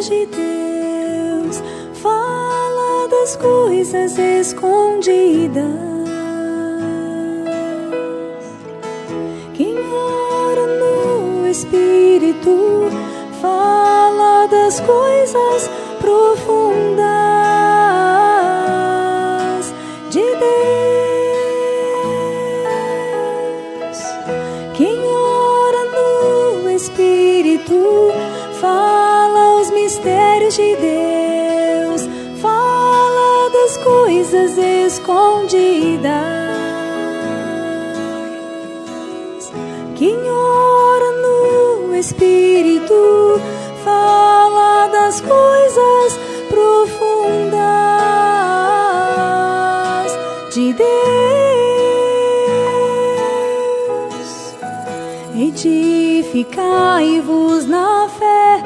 mistérios de Deus, fala das coisas escondidas. Quem ora no Espírito fala das coisas profundas de Deus. Quem ora no Espírito fala os mistérios de Deus, fala das coisas escondidas. Quem ora no Espírito fala das coisas profundas de Deus. Edificai-vos na fé,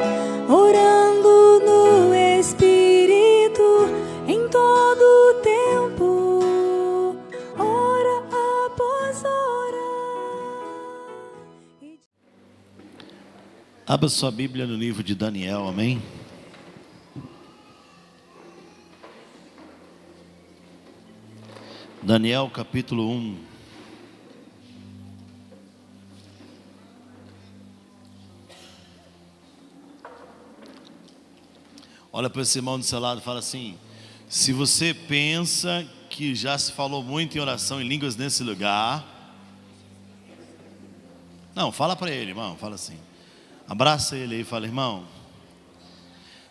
orando no Espírito em todo o tempo, hora após hora. Abra sua Bíblia no livro de Daniel, amém? Daniel capítulo 1. Olha para esse irmão do seu lado e fala assim: se você pensa que já se falou muito em oração em línguas nesse lugar, não, fala para ele, irmão, fala assim, abraça ele aí e fala: irmão,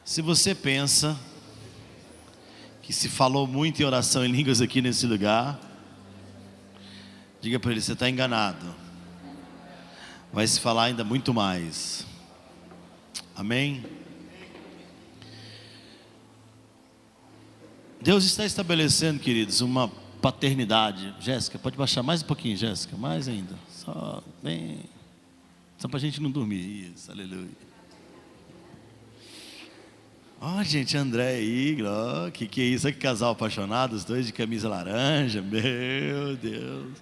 se você pensa que se falou muito em oração em línguas aqui nesse lugar, diga para ele: você está enganado, vai se falar ainda muito mais, amém? Deus está estabelecendo, queridos, uma paternidade. Jéssica, pode baixar mais um pouquinho, Jéssica, mais ainda, só bem, só para a gente não dormir, isso, aleluia. Ó, gente, André aí, que é isso? Olha que casal apaixonado, os dois de camisa laranja, meu Deus.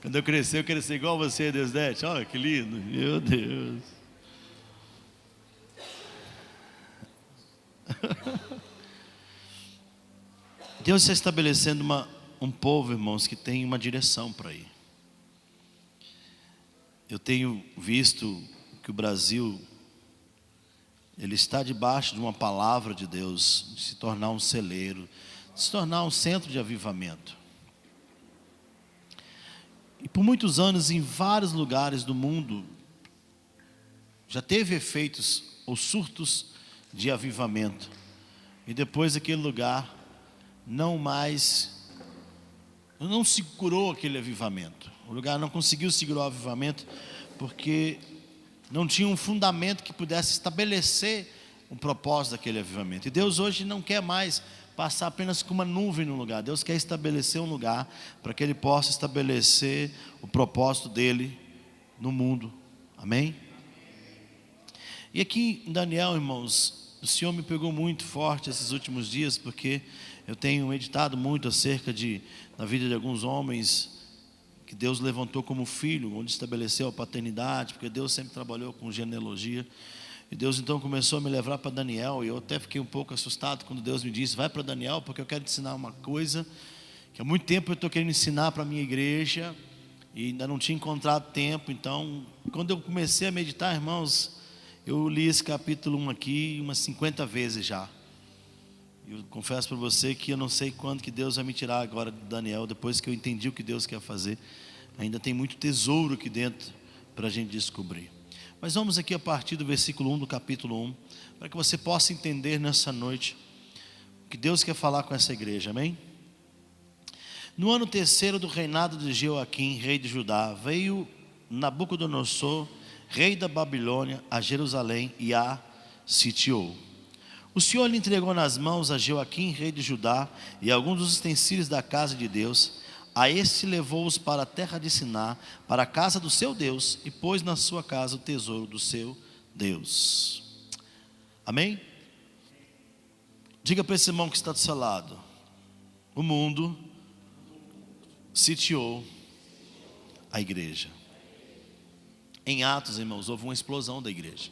Quando eu querer igual você, Deusdete, olha que lindo, meu Deus. Deus está estabelecendo um povo, irmãos, que tem uma direção para ir. Eu tenho visto que o Brasil, ele está debaixo de uma palavra de Deus, de se tornar um celeiro, de se tornar um centro de avivamento. E por muitos anos, em vários lugares do mundo, já teve efeitos ou surtos de avivamento. E depois aquele lugar não segurou aquele avivamento. O lugar não conseguiu segurar o avivamento porque não tinha um fundamento que pudesse estabelecer um propósito daquele avivamento. E Deus hoje não quer mais passar apenas com uma nuvem no lugar. Deus quer estabelecer um lugar para que Ele possa estabelecer o propósito dEle no mundo. Amém? E aqui em Daniel, irmãos, o Senhor me pegou muito forte esses últimos dias, porque eu tenho meditado muito acerca da vida de alguns homens que Deus levantou como filho, onde estabeleceu a paternidade, porque Deus sempre trabalhou com genealogia. E Deus então começou a me levar para Daniel, e eu até fiquei um pouco assustado quando Deus me disse: vai para Daniel, porque eu quero te ensinar uma coisa que há muito tempo eu estou querendo ensinar para a minha igreja, e ainda não tinha encontrado tempo. Então, quando eu comecei a meditar, irmãos, eu li esse capítulo 1 aqui umas 50 vezes já. Eu confesso para você que eu não sei quando que Deus vai me tirar agora de Daniel, depois que eu entendi o que Deus quer fazer. Ainda tem muito tesouro aqui dentro para a gente descobrir. Mas vamos aqui a partir do versículo 1 do capítulo 1, para que você possa entender nessa noite o que Deus quer falar com essa igreja, amém? No ano terceiro do reinado de Jeoaquim, rei de Judá, veio Nabucodonosor, rei da Babilônia, a Jerusalém e a sitiou. O Senhor lhe entregou nas mãos a Jeoaquim, rei de Judá, e alguns dos utensílios da casa de Deus. A este levou-os para a terra de Siná, para a casa do seu Deus, e pôs na sua casa o tesouro do seu Deus. Amém? Diga para esse irmão que está do seu lado: o mundo sitiou a igreja. Em Atos, irmãos, houve uma explosão da igreja.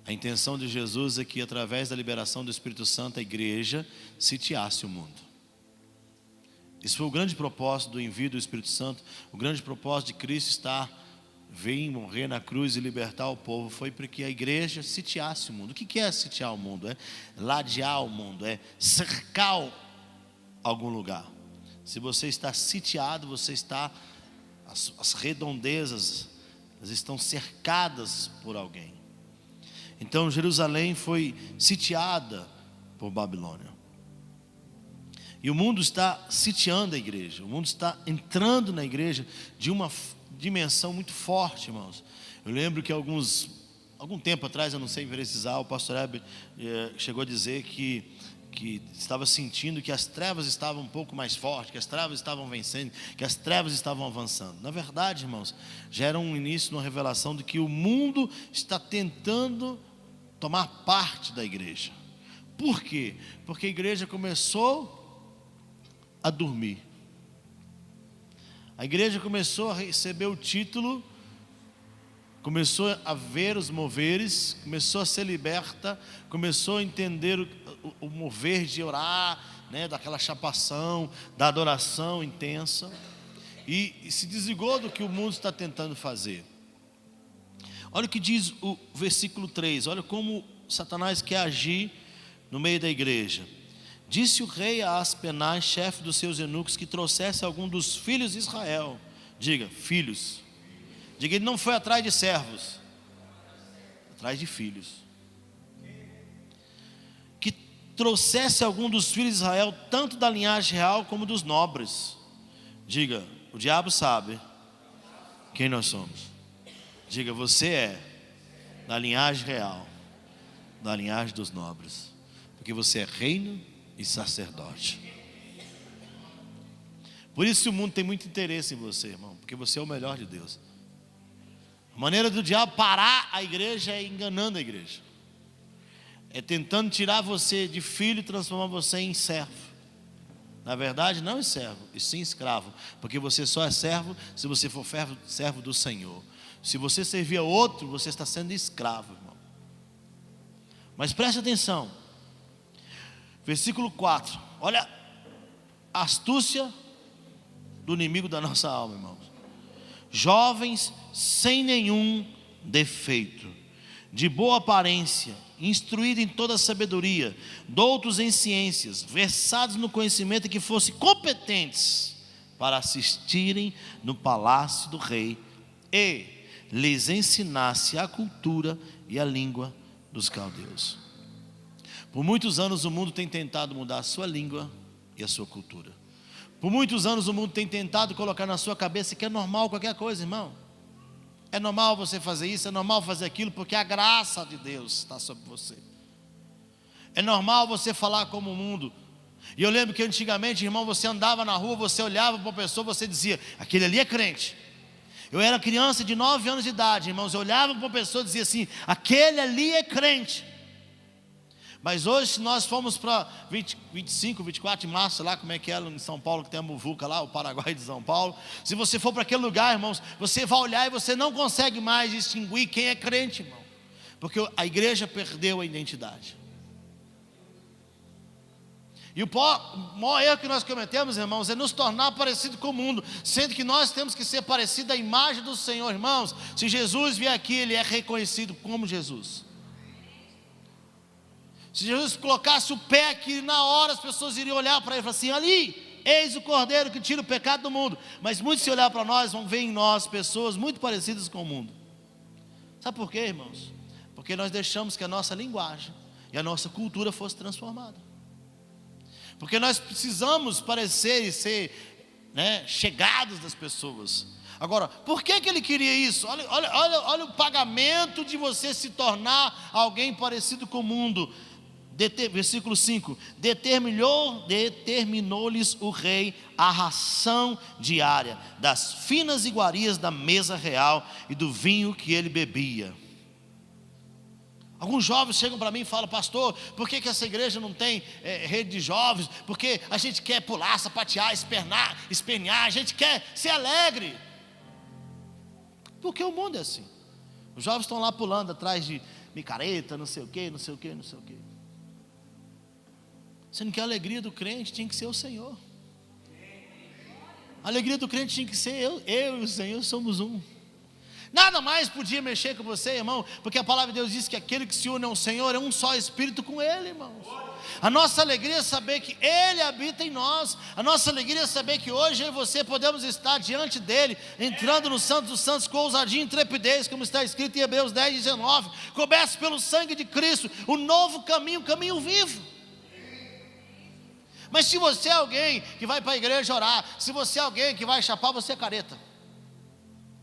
A intenção de Jesus é que, através da liberação do Espírito Santo, a igreja sitiasse o mundo. Esse foi o grande propósito do envio do Espírito Santo. O grande propósito de Cristo estar, vir morrer na cruz e libertar o povo, foi para que a igreja sitiasse o mundo. O que é sitiar o mundo? É ladear o mundo, é cercar algum lugar. Se você está sitiado, você está, as redondezas, elas estão cercadas por alguém. Então Jerusalém foi sitiada por Babilônia. E o mundo está sitiando a igreja. O mundo está entrando na igreja de uma dimensão muito forte, irmãos. Eu lembro que algum tempo atrás, eu não sei precisar, o pastor Heber chegou a dizer que estava sentindo que as trevas estavam um pouco mais fortes, que as trevas estavam vencendo, que as trevas estavam avançando. Na verdade, irmãos, já era um início, uma revelação de que o mundo está tentando tomar parte da igreja. Por quê? Porque a igreja começou a dormir. A igreja começou a receber o título, começou a ver os moveres, começou a ser liberta, começou a entender o mover de orar, né, daquela chapação, da adoração intensa, e se desligou do que o mundo está tentando fazer. Olha o que diz o versículo 3, olha como Satanás quer agir no meio da igreja. Disse o rei a Aspenaz, chefe dos seus eunucos, que trouxesse algum dos filhos de Israel. Diga, filhos. Diga, ele não foi atrás de servos, atrás de filhos. Que trouxesse algum dos filhos de Israel, tanto da linhagem real como dos nobres. Diga, o diabo sabe quem nós somos. Diga, você é da linhagem real, da linhagem dos nobres, porque você é reino e sacerdote. Por isso o mundo tem muito interesse em você, irmão, porque você é o melhor de Deus. A maneira do diabo parar a igreja é enganando a igreja, é tentando tirar você de filho e transformar você em servo. Na verdade, não em servo, e sim escravo, porque você só é servo se você for servo do Senhor. Se você servir a outro, você está sendo escravo, irmão. Mas preste atenção, versículo 4, olha a astúcia do inimigo da nossa alma, irmãos. Jovens sem nenhum defeito, de boa aparência, instruídos em toda a sabedoria, doutos em ciências, versados no conhecimento, que fossem competentes para assistirem no palácio do rei, e lhes ensinasse a cultura e a língua dos caldeus. Por muitos anos o mundo tem tentado mudar a sua língua e a sua cultura. Por muitos anos o mundo tem tentado colocar na sua cabeça que é normal qualquer coisa, irmão. É normal você fazer isso, é normal fazer aquilo, porque a graça de Deus está sobre você. É normal você falar como o mundo. E eu lembro que antigamente, irmão, você andava na rua, você olhava para uma pessoa, você dizia, aquele ali é crente. Eu era criança de 9 anos de idade, irmãos, eu olhava para uma pessoa e dizia assim, aquele ali é crente. Mas hoje, se nós formos para 25, 24 de março, sei lá como é que é em São Paulo, que tem a muvuca lá, o Paraguai de São Paulo. Se você for para aquele lugar, irmãos, você vai olhar e você não consegue mais distinguir quem é crente, irmão. Porque a igreja perdeu a identidade. E o maior erro que nós cometemos, irmãos, é nos tornar parecido com o mundo, sendo que nós temos que ser parecido à imagem do Senhor, irmãos. Se Jesus vier aqui, Ele é reconhecido como Jesus. Se Jesus colocasse o pé aqui, na hora as pessoas iriam olhar para Ele e falar assim, ali, eis o Cordeiro que tira o pecado do mundo. Mas muitos, se olhar para nós, vão ver em nós pessoas muito parecidas com o mundo. Sabe por quê, irmãos? Porque nós deixamos que a nossa linguagem e a nossa cultura fosse transformada. Porque nós precisamos parecer e ser, né, chegados das pessoas. Agora, por que Ele queria isso? Olha o pagamento de você se tornar alguém parecido com o mundo. Versículo 5, determinou-lhes o rei a ração diária das finas iguarias da mesa real e do vinho que ele bebia. Alguns jovens chegam para mim e falam, pastor, por que essa igreja não tem rede de jovens? Porque a gente quer pular, sapatear, espernear, a gente quer ser alegre. Porque o mundo é assim. Os jovens estão lá pulando atrás de micareta, não sei o quê, não sei o quê, não sei o quê. Sendo que a alegria do crente tinha que ser o Senhor. A alegria do crente tinha que ser eu e o Senhor somos um. Nada mais podia mexer com você, irmão, porque a palavra de Deus diz que aquele que se une ao Senhor é um só espírito com Ele, irmãos. A nossa alegria é saber que Ele habita em nós. A nossa alegria é saber que hoje eu e você podemos estar diante dEle, entrando no Santo dos Santos com ousadia e intrepidez, como está escrito em Hebreus 10:19, cobertos pelo sangue de Cristo, o novo caminho, o caminho vivo. Mas se você é alguém que vai para a igreja orar, se você é alguém que vai chapar, você é careta.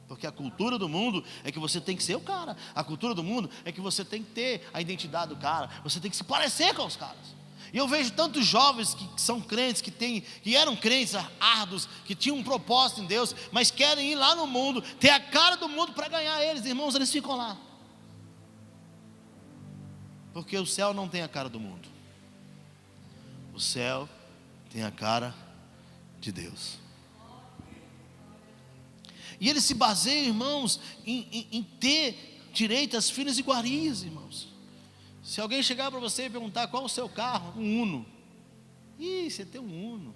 Porque a cultura do mundo é que você tem que ser o cara. A cultura do mundo é que você tem que ter a identidade do cara. Você tem que se parecer com os caras. E eu vejo tantos jovens que são crentes, que eram crentes árduos, que tinham um propósito em Deus, mas querem ir lá no mundo, ter a cara do mundo para ganhar eles. Irmãos, eles ficam lá. Porque o céu não tem a cara do mundo. O céu tem a cara de Deus. E ele se baseia, irmãos, em ter direito às finas iguarias, irmãos. Se alguém chegar para você e perguntar qual é o seu carro, um Uno. Ih, você tem um Uno.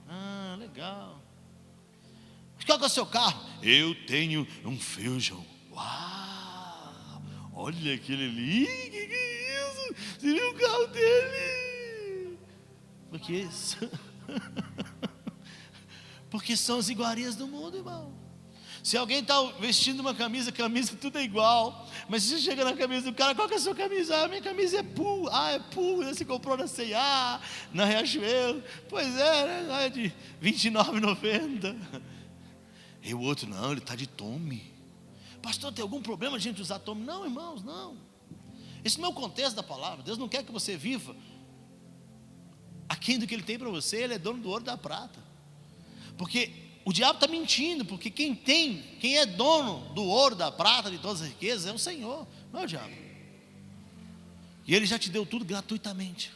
Ah, legal. Mas qual é o seu carro? Eu tenho um Fusion. Uau, olha aquele ali, que é isso? Você viu o carro dele? Porque são as iguarias do mundo, irmão. Se alguém está vestindo uma camisa tudo é igual. Mas se você chega na camisa do cara, qual que é a sua camisa? Ah, minha camisa é Pool. Ah, é Pool, você comprou na C&A, na Riachuelo. Pois é, né? É de R$29,90. E o outro, não, ele está de Tommy. Pastor, tem algum problema a gente usar Tommy? Não, irmãos, não. Esse não é o contexto da palavra. Deus não quer que você viva aquém do que Ele tem para você. Ele é dono do ouro e da prata. Porque o diabo está mentindo, porque quem é dono do ouro, da prata, de todas as riquezas, é o Senhor, não é o diabo. E Ele já te deu tudo gratuitamente.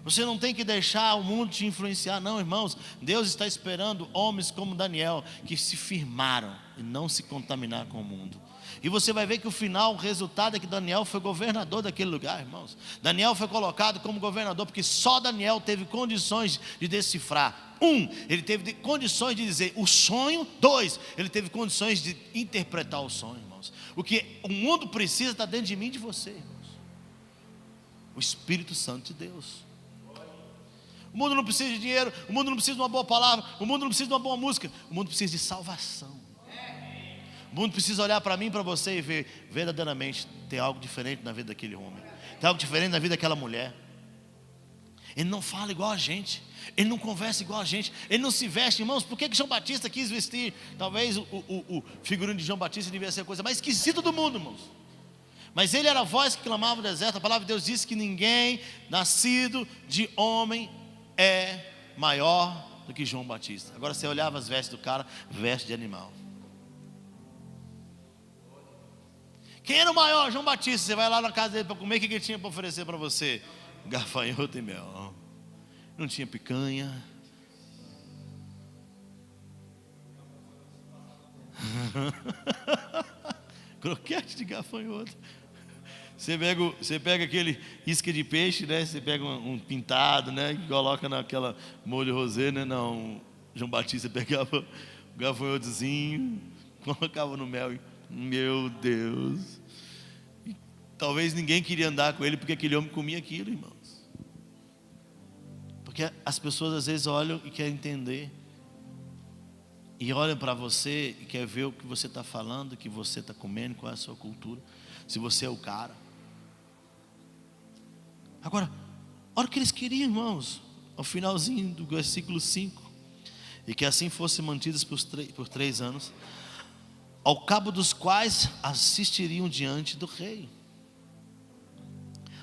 Você não tem que deixar o mundo te influenciar, não, irmãos. Deus está esperando homens como Daniel, que se firmaram e não se contaminaram com o mundo. E você vai ver que o resultado é que Daniel foi governador daquele lugar, irmãos. Daniel foi colocado como governador, porque só Daniel teve condições de decifrar. Ele teve condições de dizer o sonho. 2, ele teve condições de interpretar o sonho, irmãos. O que o mundo precisa está dentro de mim e de você, irmãos. O Espírito Santo de Deus. O mundo não precisa de dinheiro, o mundo não precisa de uma boa palavra, o mundo não precisa de uma boa música, o mundo precisa de salvação. O mundo precisa olhar para mim e para você e ver verdadeiramente tem algo diferente na vida daquele homem, tem algo diferente na vida daquela mulher. Ele não fala igual a gente, ele não conversa igual a gente, ele não se veste, irmãos. Por que João Batista quis vestir? Talvez o figurino de João Batista devia ser a coisa mais esquisita do mundo, irmãos. Mas ele era a voz que clamava no deserto. A palavra de Deus diz que ninguém nascido de homem é maior do que João Batista. Agora você olhava as vestes do cara, veste de animal. Quem era o maior? João Batista. Você vai lá na casa dele para comer, o que ele tinha para oferecer para você? Gafanhoto e mel. Não tinha picanha. Croquete de gafanhoto. Você pega aquele isca de peixe, né? Você pega um pintado, né? Que coloca naquela molho rosé, né? Não, João Batista pegava o gafanhotozinho, colocava no mel. Meu Deus. E talvez ninguém queria andar com ele, porque aquele homem comia aquilo, irmãos. Porque as pessoas às vezes olham e querem entender, e olham para você e querem ver o que você está falando, o que você está comendo, qual é a sua cultura, se você é o cara. Agora, olha o que eles queriam, irmãos, ao finalzinho do versículo 5: e que assim fossem mantidas por 3 anos, ao cabo dos quais assistiriam diante do rei.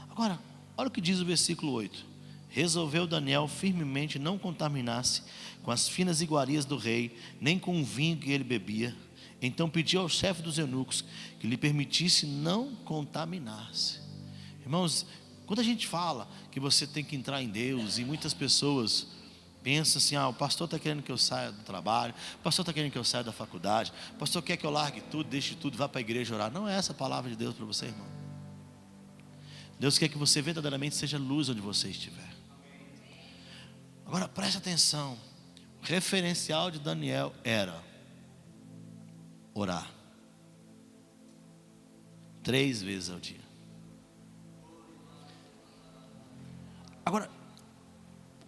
Agora, olha o que diz o versículo 8: resolveu Daniel firmemente não contaminar-se com as finas iguarias do rei, nem com o vinho que ele bebia. Então pediu ao chefe dos eunucos que lhe permitisse não contaminar-se. Irmãos, quando a gente fala que você tem que entrar em Deus, e muitas pessoas Pensa assim, o pastor está querendo que eu saia do trabalho, o pastor está querendo que eu saia da faculdade, o pastor quer que eu largue tudo, deixe tudo, vá para a igreja orar. Não é essa a palavra de Deus para você, irmão. Deus quer que você verdadeiramente seja luz onde você estiver. Agora preste atenção, o referencial de Daniel era orar 3 vezes ao dia. Agora,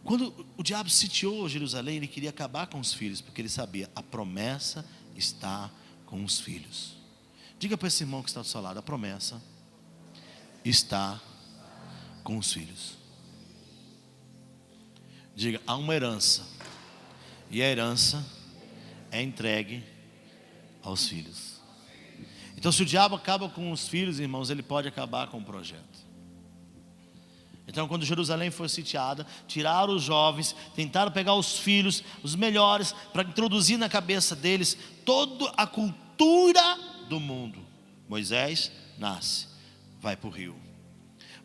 quando o diabo sitiou Jerusalém, ele queria acabar com os filhos, porque ele sabia, a promessa está com os filhos. Diga para esse irmão que está do seu lado, a promessa está com os filhos. Diga, há uma herança, e a herança é entregue aos filhos. Então, se o diabo acaba com os filhos, irmãos, ele pode acabar com o projeto. Então, quando Jerusalém foi sitiada, tiraram os jovens, tentaram pegar os filhos, os melhores, para introduzir na cabeça deles toda a cultura do mundo. Moisés nasce, vai para o rio,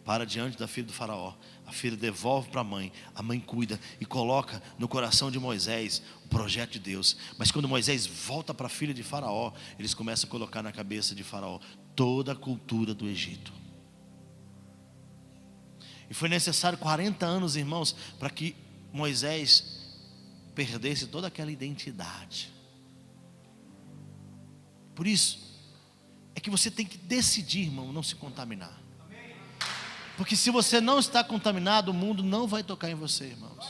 para diante da filha do faraó. A filha devolve para a mãe cuida e coloca no coração de Moisés o projeto de Deus. Mas quando Moisés volta para a filha de faraó, eles começam a colocar na cabeça de faraó toda a cultura do Egito. E foi necessário 40 anos, irmãos, para que Moisés perdesse toda aquela identidade. Por isso, é que você tem que decidir, irmão, não se contaminar. Porque se você não está contaminado, o mundo não vai tocar em você, irmãos.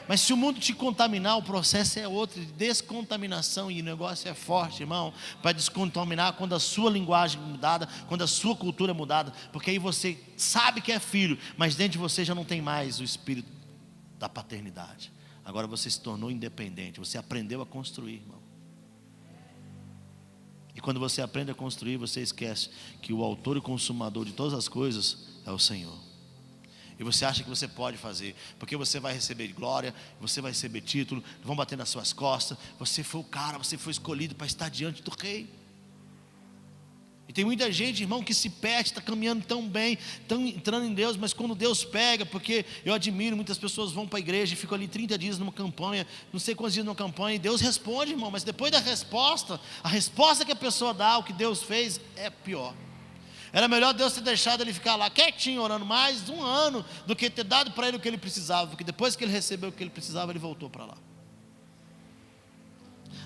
Mas se o mundo te contaminar, o processo é outro, de descontaminação, e o negócio é forte, irmão, para descontaminar quando a sua linguagem é mudada, quando a sua cultura é mudada, porque aí você sabe que é filho, mas dentro de você já não tem mais o espírito da paternidade. Agora você se tornou independente, você aprendeu a construir, irmão. E quando você aprende a construir, você esquece que o autor e consumador de todas as coisas é o Senhor. E você acha que você pode fazer, porque você vai receber glória, você vai receber título, vão bater nas suas costas. Você foi o cara, você foi escolhido para estar diante do rei. E tem muita gente, irmão, que se perde, está caminhando tão bem, estão entrando em Deus, mas quando Deus pega, porque eu admiro, muitas pessoas vão para a igreja e ficam ali 30 dias numa campanha, não sei quantos dias numa campanha, e Deus responde, irmão, mas depois da resposta, a resposta que a pessoa dá, o que Deus fez, é pior. Era melhor Deus ter deixado ele ficar lá quietinho, orando mais 1 ano, do que ter dado para ele o que ele precisava, porque depois que ele recebeu o que ele precisava, ele voltou para lá.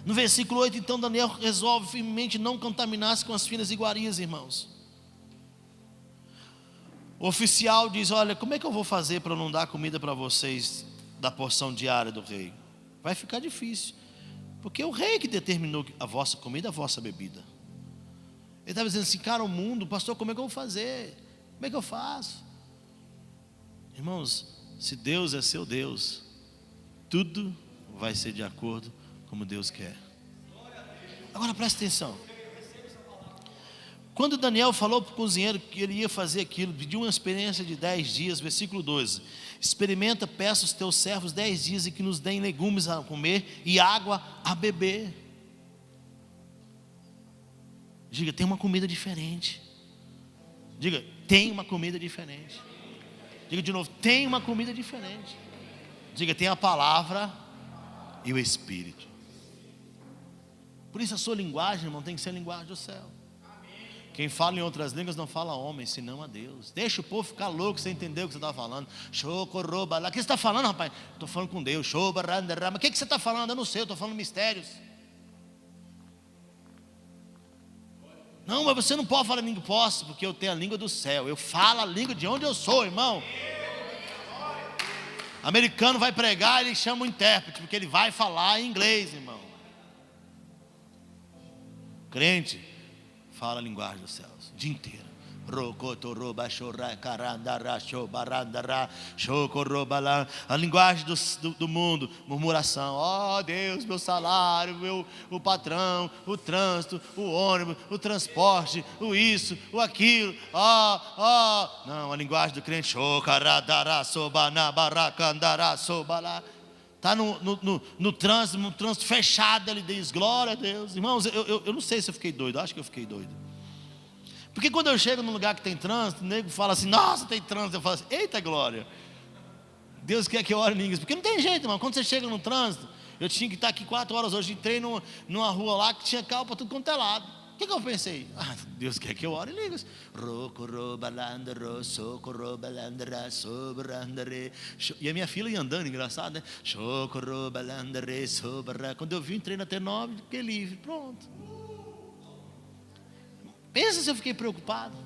No versículo 8, então, Daniel resolve firmemente não contaminar-se com as finas iguarias, irmãos. O oficial diz, olha, como é que eu vou fazer para não dar comida para vocês da porção diária do rei? Vai ficar difícil, porque é o rei que determinou a vossa comida, a vossa bebida. Ele estava dizendo assim, cara, o mundo, pastor, como é que eu vou fazer? Como é que eu faço? Irmãos, se Deus é seu Deus, tudo vai ser de acordo como Deus quer. Agora presta atenção. Quando Daniel falou para o cozinheiro que ele ia fazer aquilo, pediu uma experiência de 10 dias, versículo 12. Experimenta, peça aos teus servos 10 dias e que nos deem legumes a comer e água a beber. Diga, tem uma comida diferente. Diga, tem uma comida diferente. Diga de novo, tem uma comida diferente. Diga, tem a palavra e o Espírito. Por isso a sua linguagem, irmão, tem que ser a linguagem do céu. Quem fala em outras línguas não fala a homem, senão a Deus. Deixa o povo ficar louco sem entender o que você está falando. O que você está falando, rapaz? Estou falando com Deus. Mas o que você está falando? Eu não sei, eu estou falando mistérios. Não, mas você não pode falar língua. Posso, porque eu tenho a língua do céu. Eu falo a língua de onde eu sou, irmão. Americano vai pregar, ele chama o intérprete, porque ele vai falar em inglês, irmão. Crente fala a linguagem dos céus o dia inteiro. A linguagem do mundo, murmuração. Oh Deus, meu salário, o patrão, o trânsito, o ônibus, o transporte, o isso, o aquilo. Não, a linguagem do crente. Está no trânsito fechado, ele diz glória a Deus. Irmãos, eu não sei se eu fiquei doido, acho que eu fiquei doido. Porque quando eu chego num lugar que tem trânsito, o nego fala assim, nossa, tem trânsito. Eu falo assim, eita glória. Deus quer que eu ore em línguas, porque não tem jeito, irmão. Quando você chega no trânsito, eu tinha que estar aqui 4 horas hoje, entrei numa rua lá que tinha carro para tudo quanto é lado. O que eu pensei? Deus quer que eu ore em línguas. E a minha filha ia andando, engraçado, né? Quando eu vi, entrei na T9, fiquei livre, pronto. Pensa se eu fiquei preocupado.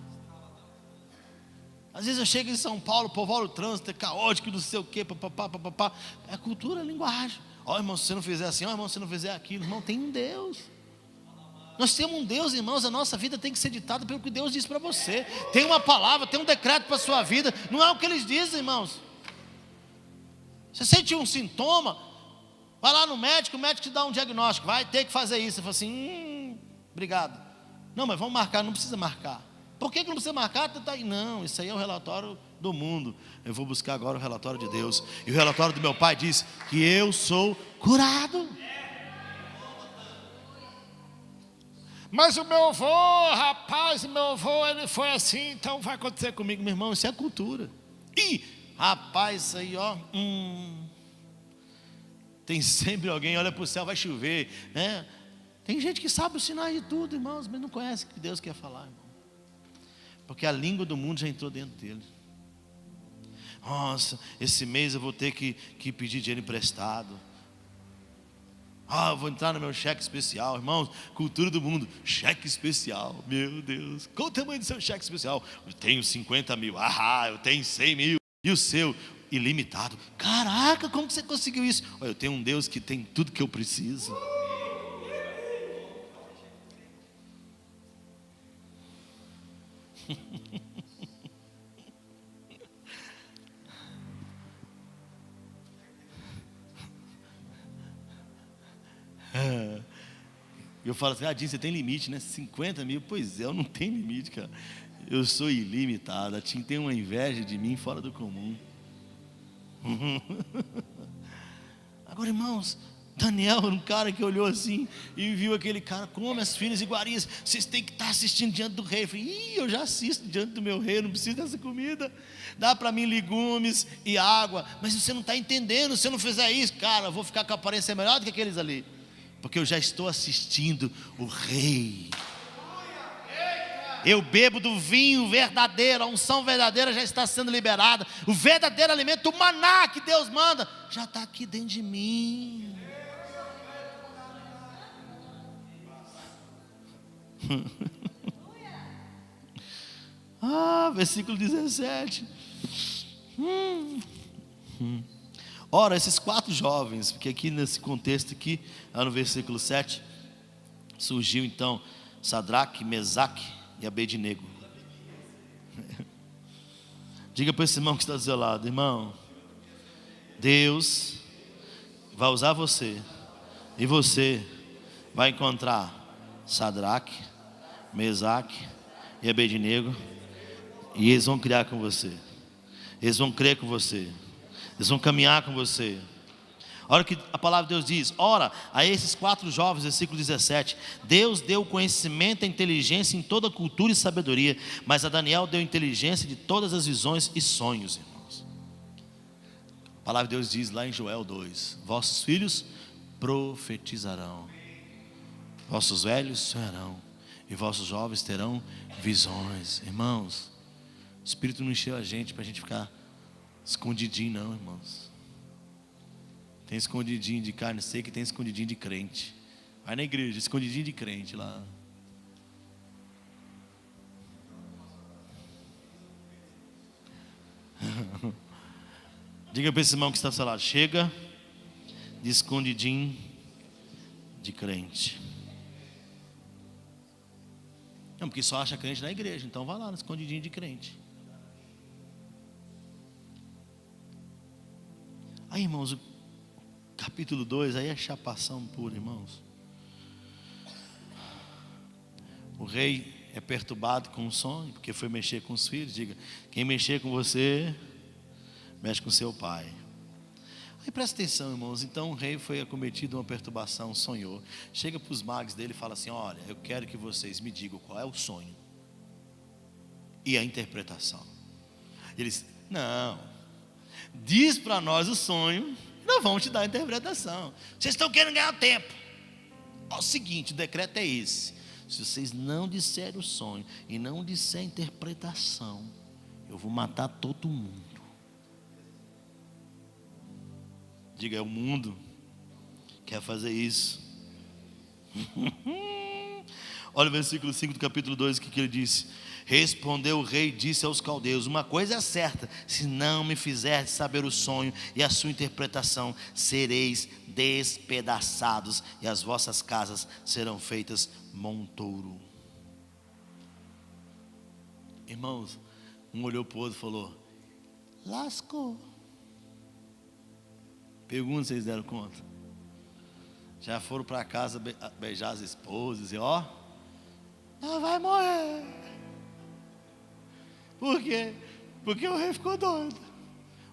Às vezes eu chego em São Paulo, o povo olha o trânsito, é caótico, não sei o quê, papapá. É cultura, é linguagem. Ó, irmão, se você não fizer assim, ó, irmão, se você não fizer aquilo, irmão, tem um Deus. Nós temos um Deus, irmãos, a nossa vida tem que ser ditada pelo que Deus diz para você. Tem uma palavra, tem um decreto para a sua vida, não é o que eles dizem, irmãos. Você sente um sintoma, vai lá no médico, o médico te dá um diagnóstico, vai ter que fazer isso. Você fala assim, obrigado. Não, mas vamos marcar, não precisa marcar. Por que não precisa marcar? Não, isso aí é o relatório do mundo. Eu vou buscar agora o relatório de Deus. E o relatório do meu pai diz que eu sou curado. Mas o meu avô, rapaz, ele foi assim, então vai acontecer comigo. Meu irmão, isso é cultura. Ih, rapaz, isso aí, ó. Tem sempre alguém, olha para o céu, vai chover, né? Tem gente que sabe os sinais de tudo, irmãos, mas não conhece o que Deus quer falar, irmão. Porque a língua do mundo já entrou dentro dele. Nossa, esse mês eu vou ter que pedir dinheiro emprestado. Eu vou entrar no meu cheque especial, irmãos. Cultura do mundo, cheque especial. Meu Deus, qual o tamanho do seu cheque especial? Eu tenho 50 mil, eu tenho 100 mil. E o seu? Ilimitado. Caraca, como que você conseguiu isso? Eu tenho um Deus que tem tudo que eu preciso. Eu falo assim, Dinho, você tem limite, né? 50 mil, pois é, eu não tenho limite, cara. Eu sou ilimitado. A Tim tem uma inveja de mim fora do comum. Agora, irmãos, Daniel era um cara que olhou assim e viu aquele cara, come as finas iguarias, vocês têm que estar assistindo diante do rei. Eu falei, eu já assisto diante do meu rei, não preciso dessa comida. Dá para mim legumes e água, mas você não está entendendo. Se eu não fizer isso, cara, eu vou ficar com a aparência melhor do que aqueles ali, porque eu já estou assistindo o rei. Eu bebo do vinho verdadeiro, a unção verdadeira já está sendo liberada. O verdadeiro alimento, o maná que Deus manda, já está aqui dentro de mim. Versículo 17. Ora, esses 4 jovens, porque aqui nesse contexto aqui, lá no versículo 7, surgiu então Sadraque, Mesaque e Abednego. Diga para esse irmão que está do seu lado, irmão, Deus vai usar você, e você vai encontrar Sadraque, Mesaque e Abednego, e eles vão criar com você, eles vão crer com você, eles vão caminhar com você. Olha o que a palavra de Deus diz. Ora, a esses 4 jovens, versículo 17, Deus deu conhecimento e inteligência em toda cultura e sabedoria, mas a Daniel deu inteligência de todas as visões e sonhos, irmãos. A palavra de Deus diz lá em Joel 2, vossos filhos profetizarão, vossos velhos sonharão, e vossos jovens terão visões. Irmãos, o Espírito não encheu a gente para a gente ficar escondidinho, não, irmãos. Tem escondidinho de carne seca e tem escondidinho de crente. Vai na igreja, escondidinho de crente lá. Diga para esse irmão que está ao seu lado, chega de escondidinho de crente. Não, porque só acha crente na igreja, então vai lá no escondidinho de crente. Aí, irmãos, o capítulo 2 aí é chapação pura, irmãos. O rei é perturbado com um sonho, porque foi mexer com os filhos. Diga, quem mexer com você, mexe com seu pai. Aí presta atenção, irmãos. Então o rei foi acometido de uma perturbação, sonhou. Chega para os magos dele e fala assim, olha, eu quero que vocês me digam qual é o sonho e a interpretação. Eles, não, Diz para nós o sonho, nós vamos te dar a interpretação. Vocês estão querendo ganhar tempo. É o seguinte, o decreto é esse: se vocês não disserem o sonho e não disserem a interpretação, eu vou matar todo mundo. Diga, é o mundo quer fazer isso. Olha o versículo 5 do capítulo 2, o que ele disse: respondeu o rei, disse aos caldeus: uma coisa é certa, se não me fizerdes saber o sonho e a sua interpretação, sereis despedaçados, e as vossas casas serão feitas montouro. Irmãos, um olhou para o outro e falou: lascou. Pergunta se vocês deram conta. Já foram para casa beijar as esposas e ó, ela vai morrer. Por quê? Porque o rei ficou doido.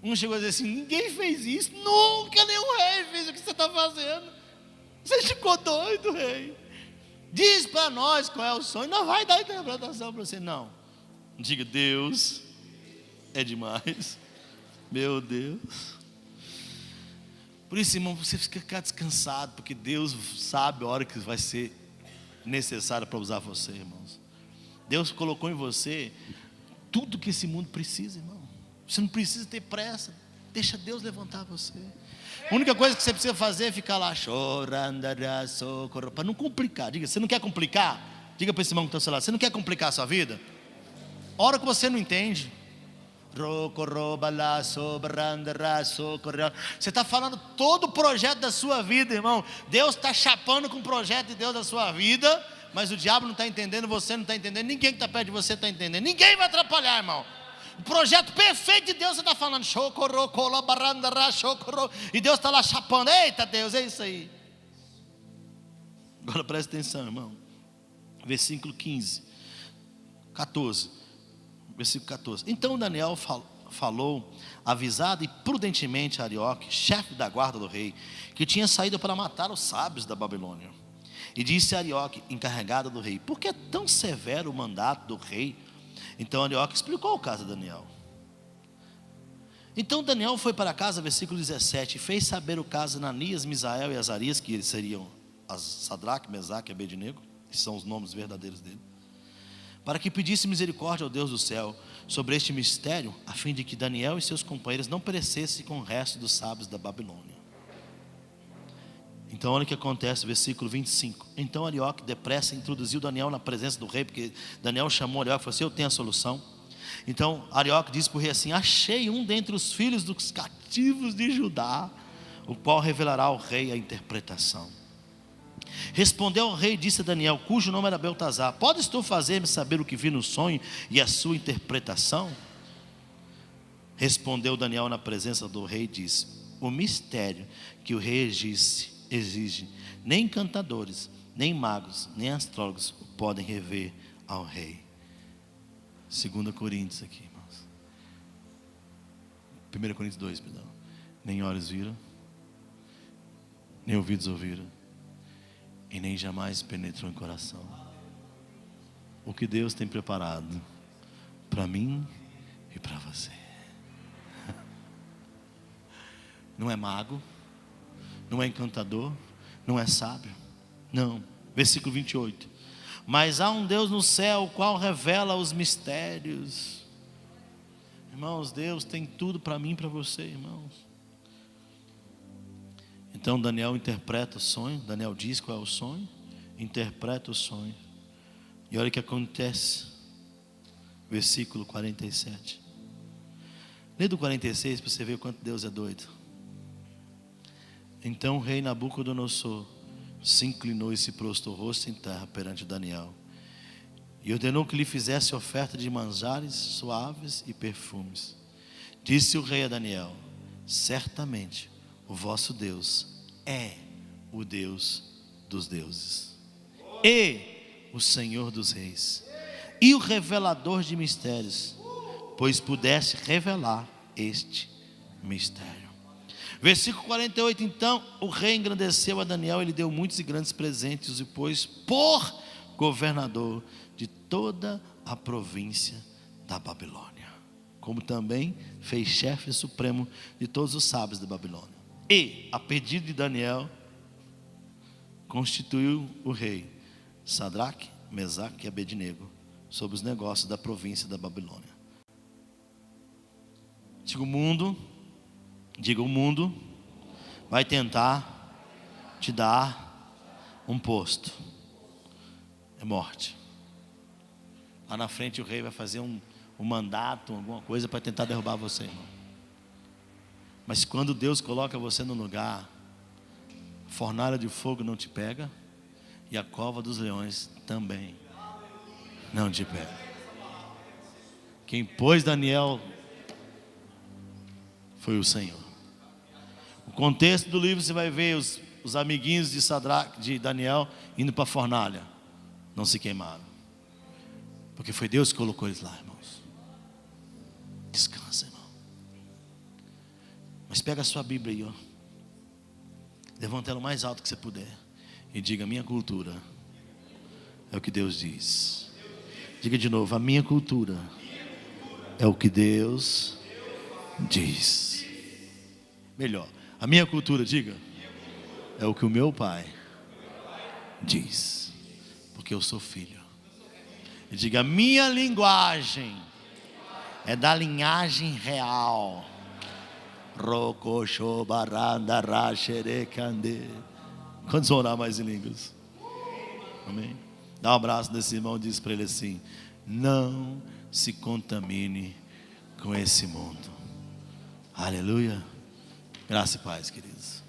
Um chegou a dizer assim: ninguém fez isso, nunca nenhum rei fez o que você está fazendo. Você ficou doido, rei. Diz para nós qual é o sonho, não vai dar interpretação para você, não. Diga, Deus é demais. Meu Deus. Por isso, irmão, você fica descansado, porque Deus sabe a hora que vai ser necessário para usar você, irmãos. Deus colocou em você tudo que esse mundo precisa, irmão. Você não precisa ter pressa. Deixa Deus levantar você. A única coisa que você precisa fazer é ficar lá chorando, para não complicar. Diga, você não quer complicar? Diga para esse irmão que está ao seu lado: você não quer complicar a sua vida? A hora que você não entende, você está falando todo o projeto da sua vida, irmão. Deus está chapando com o projeto de Deus da sua vida, mas o diabo não está entendendo, você não está entendendo, ninguém que está perto de você está entendendo. Ninguém vai atrapalhar, irmão. O projeto perfeito de Deus, você está falando e Deus está lá chapando. Eita Deus, é isso aí. Agora presta atenção, irmão. Versículo 14. Versículo 14. Então Daniel falou, avisado e prudentemente a Arioque, chefe da guarda do rei, que tinha saído para matar os sábios da Babilônia. E disse a Arioque, encarregada do rei: por que é tão severo o mandato do rei? Então Arioque explicou o caso a Daniel. Então Daniel foi para casa, versículo 17, e fez saber o caso a Ananias, Misael e Azarias, que eles seriam Sadraque, Mesaque e Abednego, que são os nomes verdadeiros dele, para que pedisse misericórdia ao Deus do céu sobre este mistério, a fim de que Daniel e seus companheiros não perecessem com o resto dos sábios da Babilônia. Então olha o que acontece, versículo 25. Então Arioque depressa introduziu Daniel na presença do rei, porque Daniel chamou Arioque e falou assim: eu tenho a solução. Então Arioque disse para o rei assim: achei um dentre os filhos dos cativos de Judá, o qual revelará ao rei a interpretação. Respondeu ao rei e disse a Daniel, cujo nome era Beltazar: podes tu fazer-me saber o que vi no sonho e a sua interpretação? Respondeu Daniel na presença do rei e disse: o mistério que o rei exige, nem encantadores, nem magos, nem astrólogos podem rever ao rei. 2 Coríntios aqui, irmãos. 1 Coríntios 2, perdão. Nem olhos viram, nem ouvidos ouviram, e nem jamais penetrou em coração o que Deus tem preparado para mim e para você. Não é mago, não é encantador, não é sábio, não. Versículo 28. Mas há um Deus no céu, o qual revela os mistérios. Irmãos, Deus tem tudo para mim e para você, irmãos. Então Daniel interpreta o sonho. Daniel diz qual é o sonho, interpreta o sonho. E olha o que acontece. Versículo 47. Lê do 46 para você ver o quanto Deus é doido. Então o rei Nabucodonosor se inclinou e se prostrou rosto em terra perante Daniel, e ordenou que lhe fizesse oferta de manjares suaves e perfumes. Disse o rei a Daniel: certamente o vosso Deus é o Deus dos deuses e o Senhor dos reis, e o revelador de mistérios, pois pudesse revelar este mistério. Versículo 48. Então o rei engrandeceu a Daniel, ele deu muitos e grandes presentes, e pôs por governador de toda a província da Babilônia. como também fez chefe supremo de todos os sábios da Babilônia. E, a pedido de Daniel, constituiu o rei Sadraque, Mesaque e Abednego sobre os negócios da província da Babilônia. Diga o mundo vai tentar te dar um posto. É morte. Lá na frente o rei vai fazer um mandato, alguma coisa para tentar derrubar você, irmão. Mas quando Deus coloca você no lugar, a fornalha de fogo não te pega, e a cova dos leões também não te pega. Quem pôs Daniel foi o Senhor. O contexto do livro você vai ver os amiguinhos de Sadraque, de Daniel, indo para a fornalha. Não se queimaram, porque foi Deus que colocou eles lá, irmãos. Descansa, irmão. Mas pega a sua Bíblia aí, ó. Levanta ela o mais alto que você puder e diga: minha cultura é o que Deus diz. Diga de novo: a minha cultura é o que Deus diz. Melhor, a minha cultura, diga, é o que o meu pai diz. Porque eu sou filho. E diga: minha linguagem é da linhagem real. Quantos vão orar mais em línguas? Amém? Dá um abraço nesse irmão e diz para ele assim: não se contamine com esse mundo. Aleluia. Graça e paz, queridos.